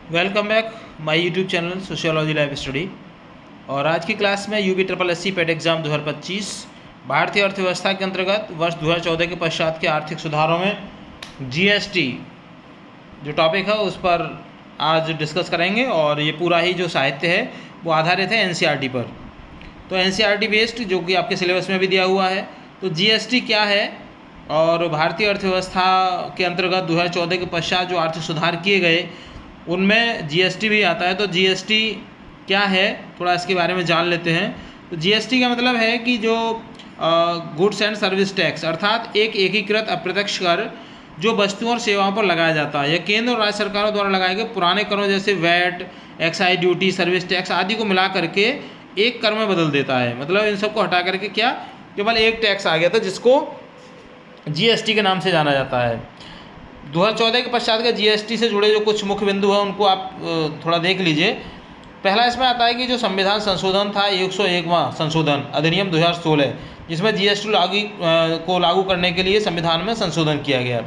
Welcome back my YouTube channel sociology live study. और आज की क्लास में यूपी ट्रिपल एससी पेट एग्ज़ाम 2025 भारतीय अर्थव्यवस्था के अंतर्गत वर्ष 2014 के पश्चात के आर्थिक सुधारों में जीएसटी जो टॉपिक है उस पर आज डिस्कस करेंगे। और ये पूरा ही जो साहित्य है वो आधारित है एनसीईआरटी पर। तो एनसीईआरटी बेस्ड जो कि आपके सिलेबस में भी दिया हुआ है। तो जीएसटी क्या है और भारतीय अर्थव्यवस्था के अंतर्गत 2014 के पश्चात जो आर्थिक सुधार किए गए उनमें जीएसटी भी आता है। तो जीएसटी क्या है थोड़ा इसके बारे में जान लेते हैं। तो जीएसटी का मतलब है कि जो गुड्स एंड सर्विस टैक्स अर्थात एक एकीकृत अप्रत्यक्ष कर जो वस्तुओं और सेवाओं पर लगाया जाता है। यह केंद्र और राज्य सरकारों द्वारा लगाए गए पुराने करों जैसे VAT, excise duty, service tax आदि को मिला करके एक कर में बदल देता है। मतलब इन सबको हटा करके क्या केवल एक टैक्स आ गया था जिसको जीएसटी के नाम से जाना जाता है। 2014 के पश्चात के जीएसटी से जुड़े जो कुछ मुख्य बिंदु हैं उनको आप थोड़ा देख लीजिए। पहला इसमें आता है कि जो संविधान संशोधन था 101वां संशोधन अधिनियम 2016 जिसमें जीएसटी लागू करने के लिए संविधान में संशोधन किया गया।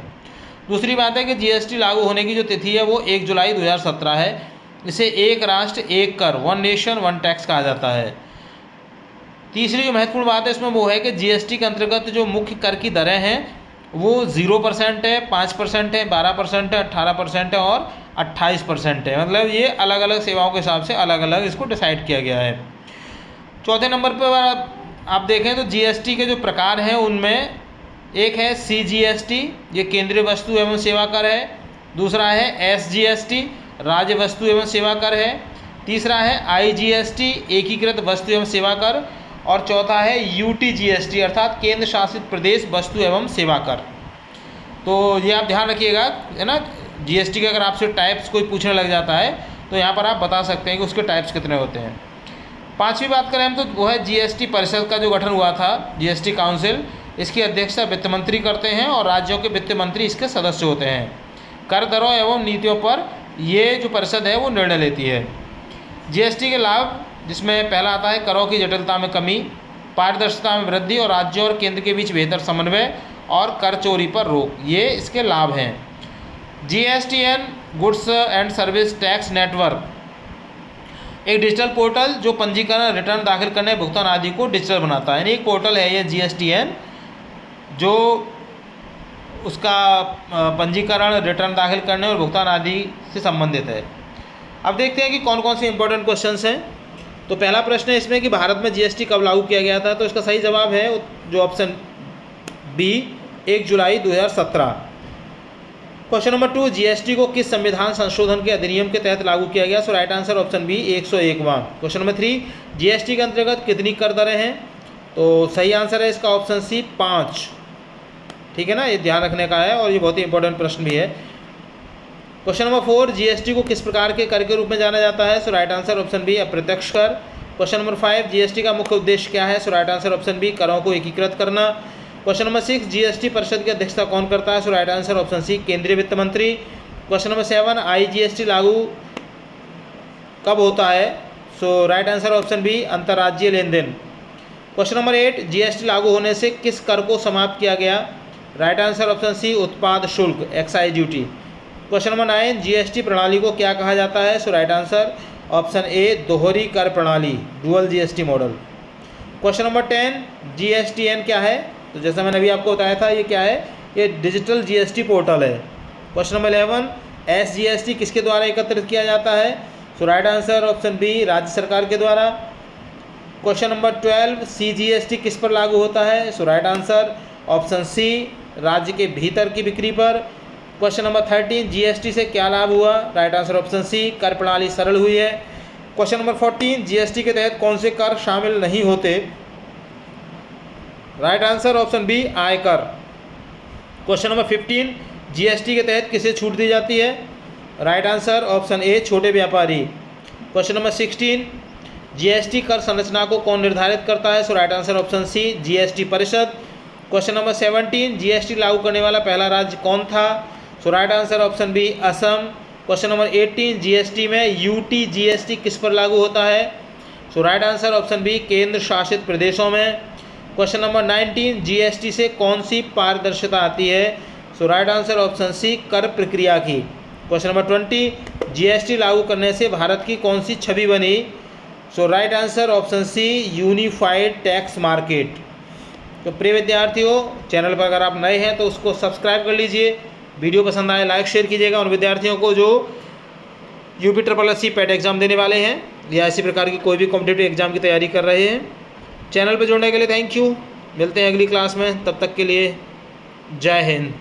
दूसरी बात है कि जीएसटी लागू होने की जो तिथि है वो 1 जुलाई 2017 है। इसे एक राष्ट्र एक कर, वन नेशन वन टैक्स कहा जाता है। तीसरी जो महत्वपूर्ण बात है इसमें वो है कि जीएसटी के अंतर्गत जो मुख्य कर की दरें हैं वो 0% है, 5% है, 12% है, 18% है और 28% है। मतलब ये अलग अलग सेवाओं के हिसाब से अलग अलग इसको डिसाइड किया गया है। चौथे नंबर पर आप देखें तो जीएसटी के जो प्रकार हैं उनमें एक है सीजीएसटी, ये केंद्रीय वस्तु एवं सेवा कर है। दूसरा है एसजीएसटी, राज्य वस्तु एवं सेवा कर है। तीसरा है आईजीएसटी, एकीकृत वस्तु एवं सेवा कर। और चौथा है यूटीजीएसटी अर्थात केंद्र शासित प्रदेश वस्तु एवं सेवा कर। तो ये आप ध्यान रखिएगा, है ना। जीएसटी के अगर आपसे टाइप्स कोई पूछने लग जाता है तो यहाँ पर आप बता सकते हैं कि उसके टाइप्स कितने होते हैं। पांचवी बात करें हम तो वो है जीएसटी परिषद का जो गठन हुआ था, जीएसटी काउंसिल। इसकी अध्यक्षता वित्त मंत्री करते हैं और राज्यों के वित्त मंत्री इसके सदस्य होते हैं। कर दरों एवं नीतियों पर ये जो परिषद है वो निर्णय लेती है। जीएसटी के लाभ जिसमें पहला आता है करों की जटिलता में कमी, पारदर्शिता में वृद्धि और राज्यों और केंद्र के बीच बेहतर समन्वय और कर चोरी पर रोक, ये इसके लाभ हैं। GSTN goods and service tax network एक डिजिटल पोर्टल जो पंजीकरण, रिटर्न दाखिल करने, भुगतान आदि को डिजिटल बनाता है। यानी एक पोर्टल है ये जीएसटीएन जो उसका पंजीकरण, रिटर्न दाखिल करने और भुगतान आदि से संबंधित है। अब देखते हैं कि कौन कौन से इंपॉर्टेंट क्वेश्चंस हैं। तो पहला प्रश्न है इसमें कि भारत में जीएसटी कब लागू किया गया था। तो इसका सही जवाब है जो ऑप्शन बी 1 जुलाई 2017। क्वेश्चन नंबर 2, जीएसटी को किस संविधान संशोधन के अधिनियम के तहत लागू किया गया। So right answer option B 101वां। क्वेश्चन नंबर 3, जीएसटी के अंतर्गत कितनी कर दरें हैं। तो सही आंसर है इसका ऑप्शन सी 5। ठीक है ना, ये ध्यान रखने का है और ये बहुत ही इंपॉर्टेंट प्रश्न भी है। क्वेश्चन नंबर 4, जीएसटी को किस प्रकार के कर के रूप में जाना जाता है। So right answer option B अप्रत्यक्ष कर। क्वेश्चन नंबर 5, जीएसटी का मुख्य उद्देश्य क्या है। So right answer option B करों को एकीकृत करना। क्वेश्चन नंबर 6, जीएसटी परिषद की अध्यक्षता कौन करता है। सो राइट आंसर ऑप्शन सी केंद्रीय वित्त मंत्री। क्वेश्चन नंबर 7, आईजीएसटी लागू कब होता है। So right answer option B अंतर्राज्यीय लेन देन। क्वेश्चन नंबर 8, जीएसटी लागू होने से किस कर को समाप्त किया गया। राइट आंसर ऑप्शन सी उत्पाद शुल्क, excise duty. Question number 9, GST प्रणाली को क्या कहा जाता है। So right answer option A दोहरी कर प्रणाली, dual GST model. Question number 10, GSTN क्या है। तो जैसा मैंने अभी आपको बताया था ये क्या है, ये डिजिटल जीएसटी पोर्टल है। क्वेश्चन नंबर 11, एसजीएसटी किसके द्वारा एकत्रित किया जाता है। So right answer option B राज्य सरकार के द्वारा। क्वेश्चन नंबर 12, सीजीएसटी किस पर लागू होता है। सो राइट आंसर ऑप्शन सी राज्य के भीतर की बिक्री पर। क्वेश्चन नंबर 13, जीएसटी से क्या लाभ हुआ। राइट आंसर ऑप्शन सी कर प्रणाली सरल हुई है। क्वेश्चन नंबर 14, जीएसटी के तहत कौन से कर शामिल नहीं होते। राइट आंसर ऑप्शन बी आयकर। क्वेश्चन नंबर 15, जीएसटी के तहत किसे छूट दी जाती है। राइट आंसर ऑप्शन ए छोटे व्यापारी। क्वेश्चन नंबर 16, जीएसटी कर संरचना को कौन निर्धारित करता है। So right answer option C GST परिषद। क्वेश्चन नंबर 17, जीएसटी लागू करने वाला पहला राज्य कौन था। So right answer option B Assam. Question number 18, GST में यूटीजीएसटी किस पर लागू होता है। So right answer option B केंद्र शासित प्रदेशों में। क्वेश्चन नंबर 19, जीएसटी से कौन सी पारदर्शिता आती है। सो राइट आंसर ऑप्शन सी कर प्रक्रिया की। क्वेश्चन नंबर 20, जीएसटी लागू करने से भारत की कौन सी छवि बनी? So right answer option C, unified tax market. तो प्रिय विद्यार्थियों, चैनल पर अगर आप नए हैं तो उसको सब्सक्राइब कर लीजिए, वीडियो पसंद आए लाइक शेयर कीजिएगा। उन विद्यार्थियों को जो UPSSC पेट एग्जाम देने वाले हैं या इसी प्रकार की कोई भी कॉम्पिटिटिव एग्जाम की तैयारी कर रहे हैं। चैनल पर जुड़ने के लिए थैंक यू। मिलते हैं अगली क्लास में, तब तक के लिए जय हिंद।